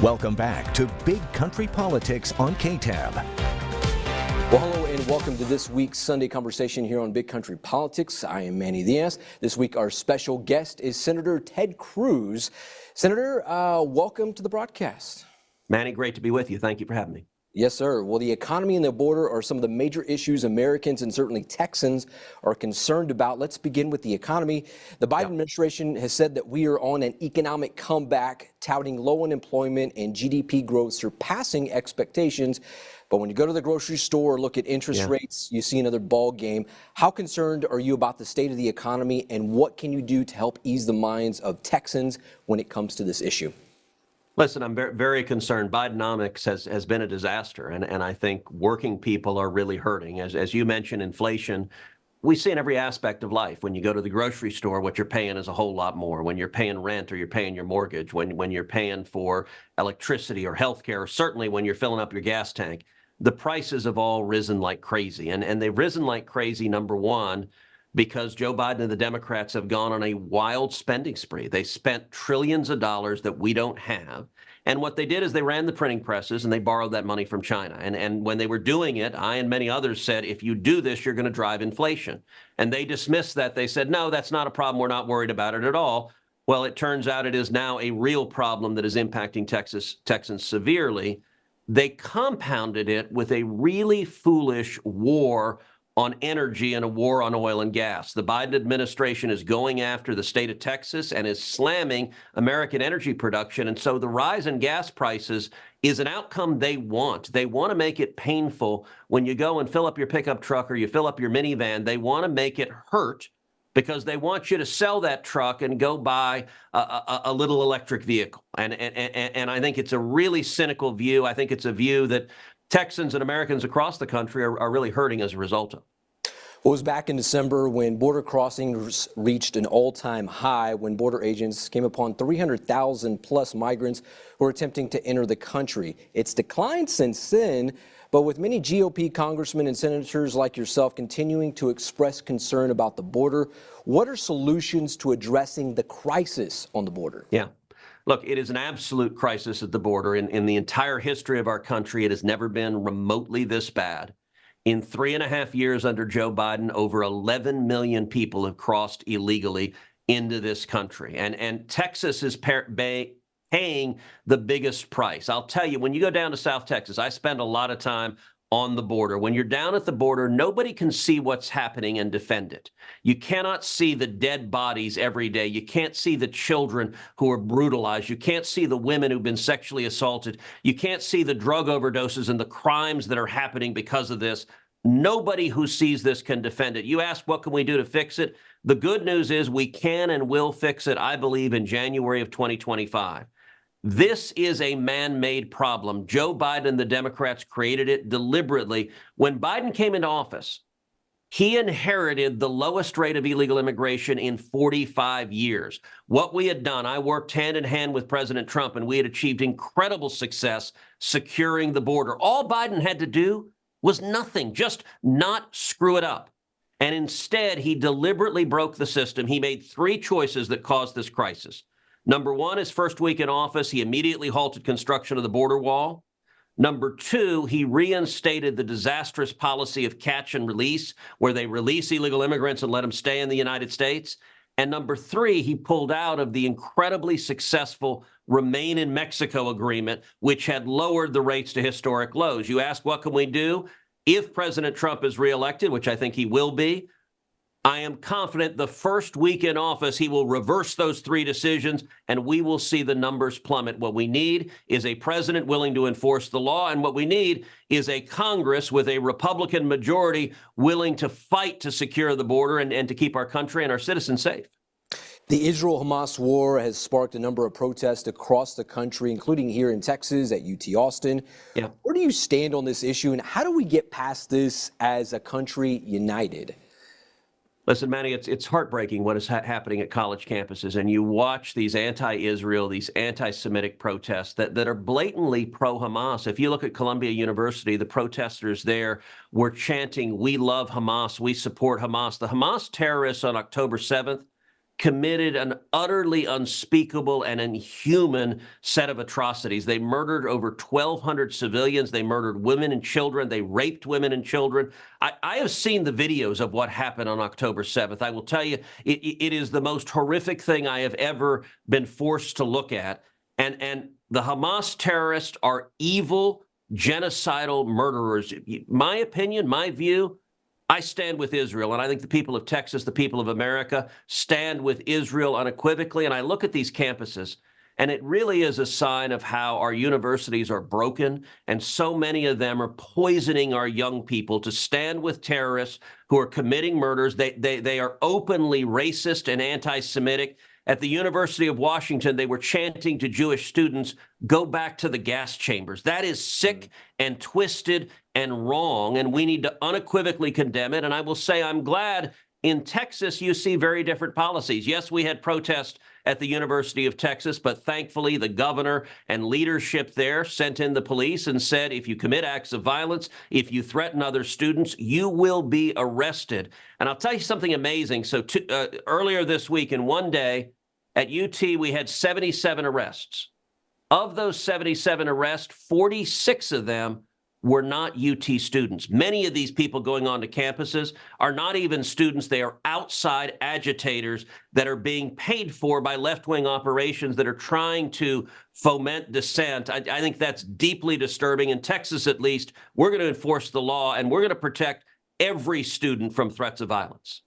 Welcome back to Big Country Politics on KTAB. Well, hello and welcome to this week's Sunday Conversation here on Big Country Politics. I am Manny Diaz. This week our special guest is Senator Ted Cruz. Senator, welcome to the broadcast. Manny, great to be with you. Thank you for having me. Yes, sir. Well, the economy and the border are some of the major issues Americans and certainly Texans are concerned about. Let's begin with the economy. The Biden administration has said that we are on an economic comeback, touting low unemployment and GDP growth surpassing expectations. But when you go to the grocery store or look at interest rates, you see another ball game. How concerned are you about the state of the economy, and what can you do to help ease the minds of Texans when it comes to this issue? Listen, I'm very concerned. Bidenomics has been a disaster, and I think working people are really hurting. As you mentioned, inflation, we see in every aspect of life. When you go to the grocery store, what you're paying is a whole lot more. When you're paying rent or you're paying your mortgage, when you're paying for electricity or healthcare, or certainly when you're filling up your gas tank, the prices have all risen like crazy. And they've risen like crazy, number one, because Joe Biden and the Democrats have gone on a wild spending spree. They spent trillions of dollars that we don't have. And what they did is they ran the printing presses and they borrowed that money from China. And when they were doing it, I and many others said, if you do this, you're going to drive inflation. And they dismissed that. They said, no, that's not a problem. We're not worried about it at all. Well, it turns out it is now a real problem that is impacting Texans severely. They compounded it with a really foolish war on energy and a war on oil and gas. The Biden administration is going after the state of Texas and is slamming American energy production. And so the rise in gas prices is an outcome they want. They want to make it painful when you go and fill up your pickup truck or you fill up your minivan. They want to make it hurt because they want you to sell that truck and go buy a little electric vehicle. And I think it's a really cynical view. I think it's a view that Texans and Americans across the country are really hurting as a result of. Well, it was back in December when border crossings reached an all-time high when border agents came upon 300,000 plus migrants who were attempting to enter the country. It's declined since then, but with many GOP congressmen and senators like yourself continuing to express concern about the border, what are solutions to addressing the crisis on the border? Yeah. Look, it is an absolute crisis at the border. In the entire history of our country, it has never been remotely this bad. In 3.5 years under Joe Biden, over 11 million people have crossed illegally into this country. And Texas is paying the biggest price. I'll tell you, when you go down to South Texas, I spend a lot of time on the border. When you're down at the border, nobody can see what's happening and defend it. You cannot see the dead bodies every day. You can't see the children who are brutalized. You can't see the women who've been sexually assaulted. You can't see the drug overdoses and the crimes that are happening because of this. Nobody who sees this can defend it. You ask, what can we do to fix it? The good news is we can and will fix it, I believe, in January of 2025. This is a man-made problem. Joe Biden and the Democrats created it deliberately. When Biden came into office, he inherited the lowest rate of illegal immigration in 45 years. What we had done, I worked hand in hand with President Trump, and we had achieved incredible success securing the border. All Biden had to do was nothing, just not screw it up. And instead, he deliberately broke the system. He made 3 choices that caused this crisis. Number one, his first week in office, he immediately halted construction of the border wall. Number 2, he reinstated the disastrous policy of catch and release, where they release illegal immigrants and let them stay in the United States. And number 3, he pulled out of the incredibly successful Remain in Mexico agreement, which had lowered the rates to historic lows. You ask, what can we do? If President Trump is reelected, which I think he will be, I am confident the first week in office, he will reverse those 3 decisions, and we will see the numbers plummet. What we need is a president willing to enforce the law, and what we need is a Congress with a Republican majority willing to fight to secure the border and to keep our country and our citizens safe. The Israel-Hamas war has sparked a number of protests across the country, including here in Texas at UT Austin. Yeah. Where do you stand on this issue, and how do we get past this as a country united? Listen, Manny, it's heartbreaking what is happening at college campuses, and you watch these anti-Israel, these anti-Semitic protests that are blatantly pro-Hamas. If you look at Columbia University, the protesters there were chanting, "We love Hamas, we support Hamas." The Hamas terrorists on October 7th committed an utterly unspeakable and inhuman set of atrocities. They murdered over 1,200 civilians. They murdered women and children. They raped women and children. I have seen the videos of what happened on October 7th. I will tell you, it is the most horrific thing I have ever been forced to look at. And the Hamas terrorists are evil, genocidal murderers. My opinion, my view, I stand with Israel, and I think the people of Texas, the people of America, stand with Israel unequivocally. And I look at these campuses, and it really is a sign of how our universities are broken, and so many of them are poisoning our young people to stand with terrorists who are committing murders. They are openly racist and anti-Semitic. At the University of Washington, they were chanting to Jewish students, "Go back to the gas chambers." That is sick and twisted and wrong, and we need to unequivocally condemn it. And I will say I'm glad in Texas you see very different policies. Yes, we had protests at the University of Texas, but thankfully the governor and leadership there sent in the police and said, if you commit acts of violence, if you threaten other students, you will be arrested. And I'll tell you something amazing. So earlier this week, in one day, at UT, we had 77 arrests. Of those 77 arrests, 46 of them were not UT students. Many of these people going on to campuses are not even students. They are outside agitators that are being paid for by left-wing operations that are trying to foment dissent. I think that's deeply disturbing. In Texas, at least, we're going to enforce the law, and we're going to protect every student from threats of violence.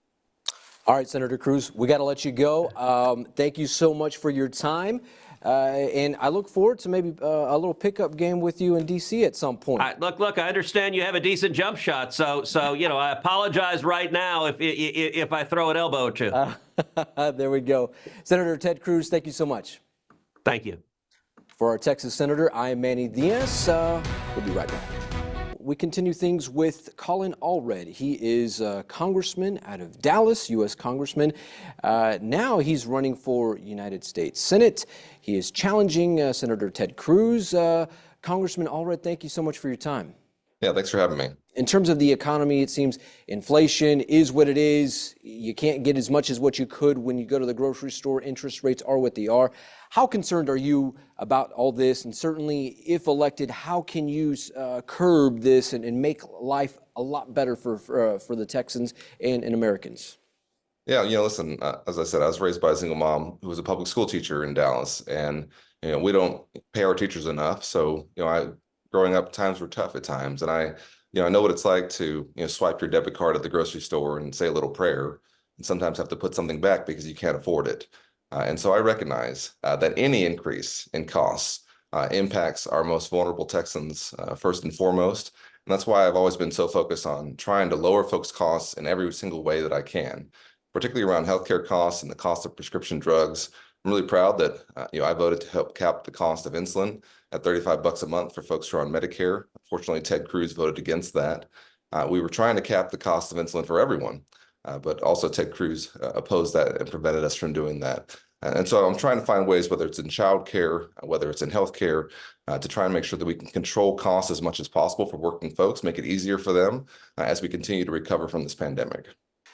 All right, Senator Cruz, we got to let you go. Thank you so much for your time. And I look forward to maybe a little pickup game with you in D.C. at some point. Look, I understand you have a decent jump shot, so you know, I apologize right now if I throw an elbow or two. There we go. Senator Ted Cruz, thank you so much. Thank you. For our Texas Senator, I am Manny Diaz. We'll be right back. We continue things with Colin Allred. He is a congressman out of Dallas, U.S. Congressman. Now he's running for United States Senate. He is challenging Senator Ted Cruz. Congressman Allred, thank you so much for your time. Yeah, thanks for having me. In terms of the economy, it seems inflation is what it is. You can't get as much as what you could when you go to the grocery store. Interest rates are what they are. How concerned are you about all this? And certainly, if elected, how can you curb this and make life a lot better for the Texans and Americans? Yeah, listen, as I said, I was raised by a single mom who was a public school teacher in Dallas, and we don't pay our teachers enough. So, growing up, times were tough at times, and I know what it's like to swipe your debit card at the grocery store and say a little prayer, and sometimes have to put something back because you can't afford it. And so I recognize that any increase in costs impacts our most vulnerable Texans first and foremost. And that's why I've always been so focused on trying to lower folks' costs in every single way that I can, particularly around healthcare costs and the cost of prescription drugs. I'm really proud that I voted to help cap the cost of insulin at $35 a month for folks who are on Medicare. Unfortunately, Ted Cruz voted against that. We were trying to cap the cost of insulin for everyone, but also Ted Cruz opposed that and prevented us from doing that. And so I'm trying to find ways, whether it's in childcare, whether it's in healthcare, to try and make sure that we can control costs as much as possible for working folks, make it easier for them as we continue to recover from this pandemic.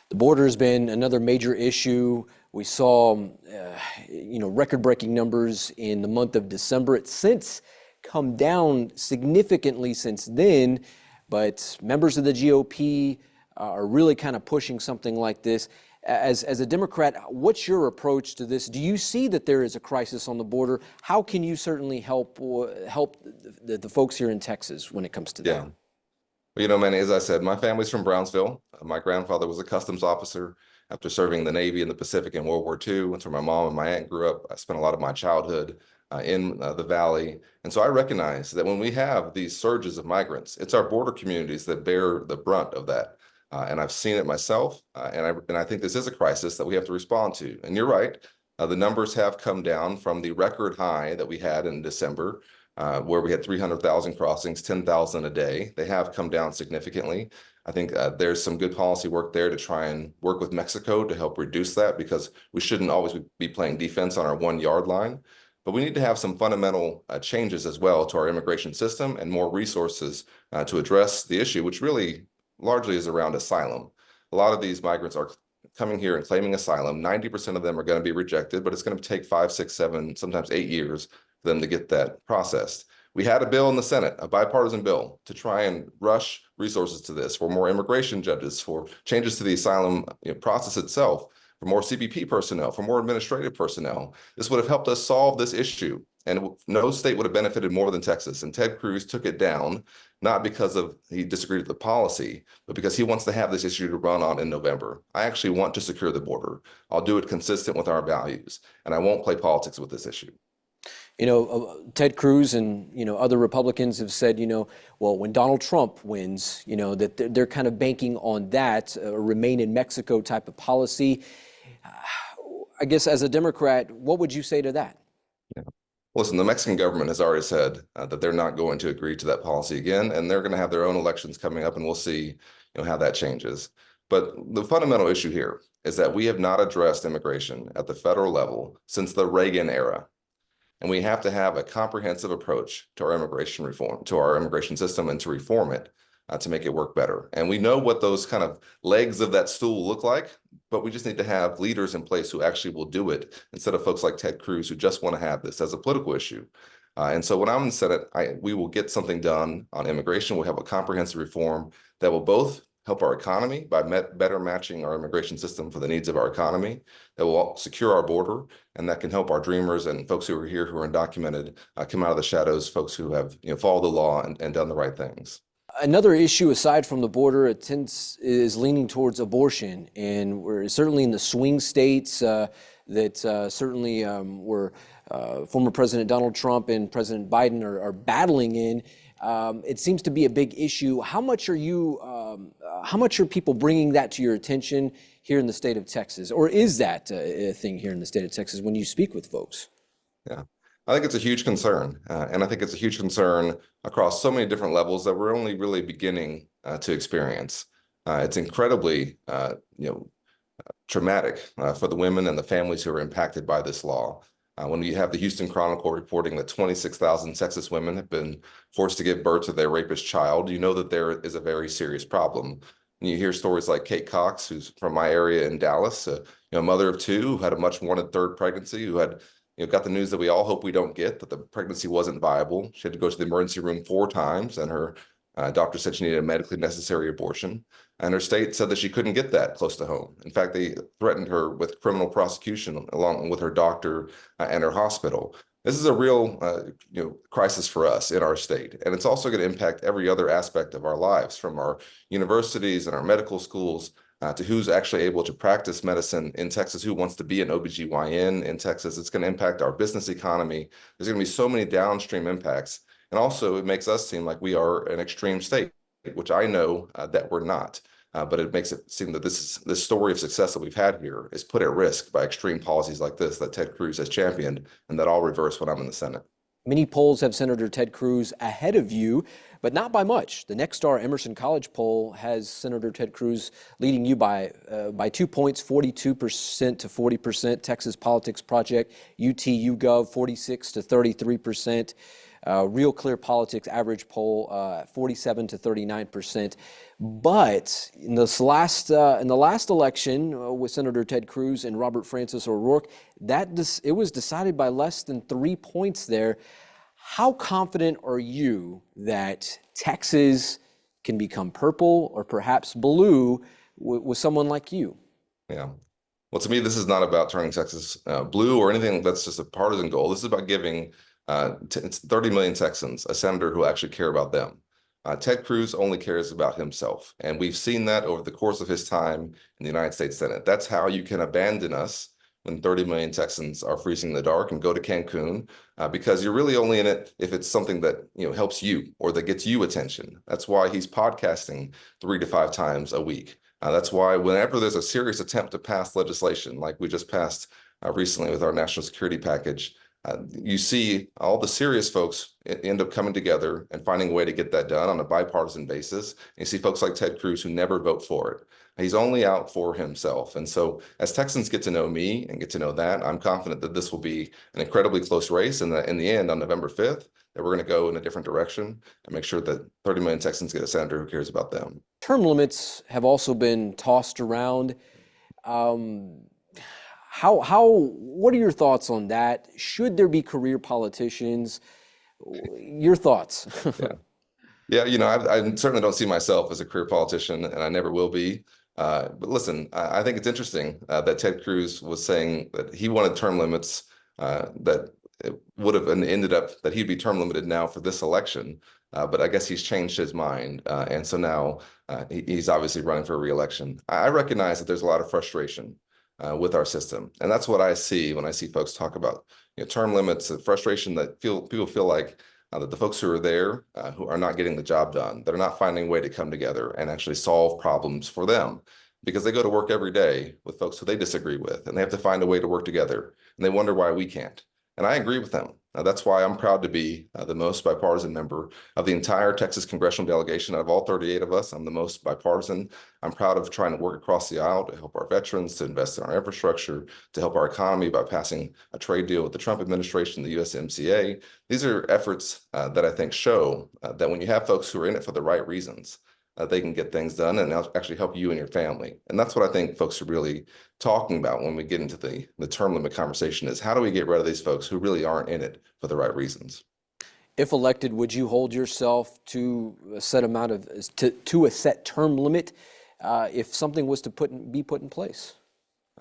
The border has been another major issue. We saw, record-breaking numbers in the month of December. It's since come down significantly since then, but members of the GOP are really kind of pushing something like this. As a Democrat, what's your approach to this? Do you see that there is a crisis on the border? How can you certainly help the folks here in Texas when it comes to that? Well, Manny, as I said, my family's from Brownsville. My grandfather was a customs officer after serving the Navy in the Pacific in World War II. That's where my mom and my aunt grew up. I spent a lot of my childhood in the Valley. And so I recognize that when we have these surges of migrants, it's our border communities that bear the brunt of that. And I've seen it myself, and I think this is a crisis that we have to respond to. And you're right, the numbers have come down from the record high that we had in December, where we had 300,000 crossings, 10,000 a day. They have come down significantly. I think there's some good policy work there to try and work with Mexico to help reduce that, because we shouldn't always be playing defense on our 1 yard line. But we need to have some fundamental changes as well to our immigration system and more resources to address the issue, which really largely is around asylum. A lot of these migrants are coming here and claiming asylum, 90% of them are going to be rejected, but it's going to take 5, 6, 7, sometimes 8 years for them to get that processed. We had a bill in the Senate, a bipartisan bill, to try and rush resources to this, for more immigration judges, for changes to the asylum process itself, for more CBP personnel, for more administrative personnel. This would have helped us solve this issue. And no state would have benefited more than Texas. And Ted Cruz took it down, not because he disagreed with the policy, but because he wants to have this issue to run on in November. I actually want to secure the border. I'll do it consistent with our values, and I won't play politics with this issue. Ted Cruz and, other Republicans have said, well, when Donald Trump wins, that they're kind of banking on that remain in Mexico type of policy. I guess as a Democrat, what would you say to that? Yeah. Listen, the Mexican government has already said that they're not going to agree to that policy again, and they're going to have their own elections coming up, and we'll see how that changes. But the fundamental issue here is that we have not addressed immigration at the federal level since the Reagan era. And we have to have a comprehensive approach to our immigration reform, to our immigration system, and to reform it to make it work better. And we know what those kind of legs of that stool look like, but we just need to have leaders in place who actually will do it instead of folks like Ted Cruz who just want to have this as a political issue. And so when I'm in the Senate, we will get something done on immigration. We'll have a comprehensive reform that will both help our economy by better matching our immigration system for the needs of our economy, that will secure our border, and that can help our dreamers and folks who are here who are undocumented come out of the shadows, folks who have followed the law and done the right things. Another issue aside from the border is leaning towards abortion, and we're certainly in the swing states that certainly were former President Donald Trump and President Biden are battling in. It seems to be a big issue. How much are people bringing that to your attention here in the state of Texas? Or is that a thing here in the state of Texas when you speak with folks? Yeah, I think it's a huge concern. And I think it's a huge concern across so many different levels that we're only really beginning to experience. It's incredibly, traumatic for the women and the families who are impacted by this law. When you have the Houston Chronicle reporting that 26,000 Texas women have been forced to give birth to their rapist child, you know that there is a very serious problem. And you hear stories like Kate Cox, who's from my area in Dallas, a mother of two who had a much wanted third pregnancy, who had got the news that we all hope we don't get, that the pregnancy wasn't viable. She had to go to the emergency room 4 times, and her doctor said she needed a medically necessary abortion. And her state said that she couldn't get that close to home. In fact, they threatened her with criminal prosecution along with her doctor and her hospital. This is a real crisis for us in our state. And it's also going to impact every other aspect of our lives, from our universities and our medical schools to who's actually able to practice medicine in Texas, who wants to be an OBGYN in Texas. It's going to impact our business economy. There's going to be so many downstream impacts. And also, it makes us seem like we are an extreme state, which I know that we're not. But it makes it seem that this story of success that we've had here is put at risk by extreme policies like this that Ted Cruz has championed, and that I'll reverse when I'm in the Senate. Many polls have Senator Ted Cruz ahead of you, but not by much. The Nexstar Emerson College poll has Senator Ted Cruz leading you by 2 points, 42% to 40%. Texas Politics Project, UT YouGov, 46 to 33%. Real Clear Politics average poll, 47 to 39%. But in the last election with Senator Ted Cruz and Robert Francis O'Rourke, it was decided by less than 3 points there. How confident are you that Texas can become purple or perhaps blue with someone like you? Yeah. Well, to me, this is not about turning Texas blue or anything that's just a partisan goal. This is about giving 30 million Texans a senator who actually care about them. Ted Cruz only cares about himself. And we've seen that over the course of his time in the United States Senate. That's how you can abandon us when 30 million Texans are freezing in the dark and go to Cancun, because you're really only in it if it's something that helps you or that gets you attention. That's why he's podcasting 3 to 5 times a week. That's why whenever there's a serious attempt to pass legislation, like we just passed recently with our national security package, you see all the serious folks end up coming together and finding a way to get that done on a bipartisan basis. And you see folks like Ted Cruz who never vote for it. He's only out for himself. And so as Texans get to know me and get to know that, I'm confident that this will be an incredibly close race. And that in the end, on November 5th, that we're going to go in a different direction and make sure that 30 million Texans get a senator who cares about them. Term limits have also been tossed around. What are your thoughts on that? Should there be career politicians? Your thoughts? Yeah, I certainly don't see myself as a career politician, and I never will be. But listen, I think it's interesting that Ted Cruz was saying that he wanted term limits, that it would have ended up that he'd be term limited now for this election. But I guess he's changed his mind. And so now he's obviously running for re-election. I recognize that there's a lot of frustration with our system. And that's what I see when I see folks talk about term limits, the frustration that people feel like that the folks who are there who are not getting the job done, that are not finding a way to come together and actually solve problems for them, because they go to work every day with folks who they disagree with, and they have to find a way to work together, and they wonder why we can't. And I agree with them. That's why I'm proud to be the most bipartisan member of the entire Texas congressional delegation. Out of all 38 of us, I'm the most bipartisan. I'm proud of trying to work across the aisle to help our veterans, to invest in our infrastructure, to help our economy by passing a trade deal with the Trump administration, the USMCA. These are efforts that I think show that when you have folks who are in it for the right reasons, they can get things done and actually help you and your family. And that's what I think folks are really talking about when we get into the term limit conversation, is how do we get rid of these folks who really aren't in it for the right reasons? If elected, would you hold yourself to a set amount of to a set term limit if something was to be put in place?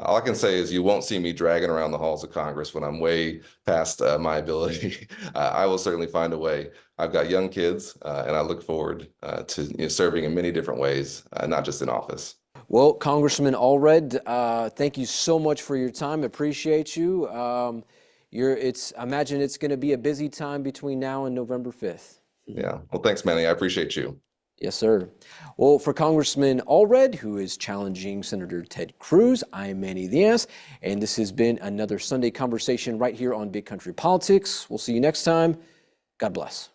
All I can say is you won't see me dragging around the halls of Congress when I'm way past my ability. I will certainly find a way. I've got young kids, and I look forward to serving in many different ways, not just in office. Well, Congressman Allred, thank you so much for your time. Appreciate you. I imagine it's going to be a busy time between now and November 5th. Yeah. Well, thanks, Manny. I appreciate you. Yes, sir. Well, for Congressman Allred, who is challenging Senator Ted Cruz, I'm Manny Diaz, and this has been another Sunday Conversation right here on Big Country Politics. We'll see you next time. God bless.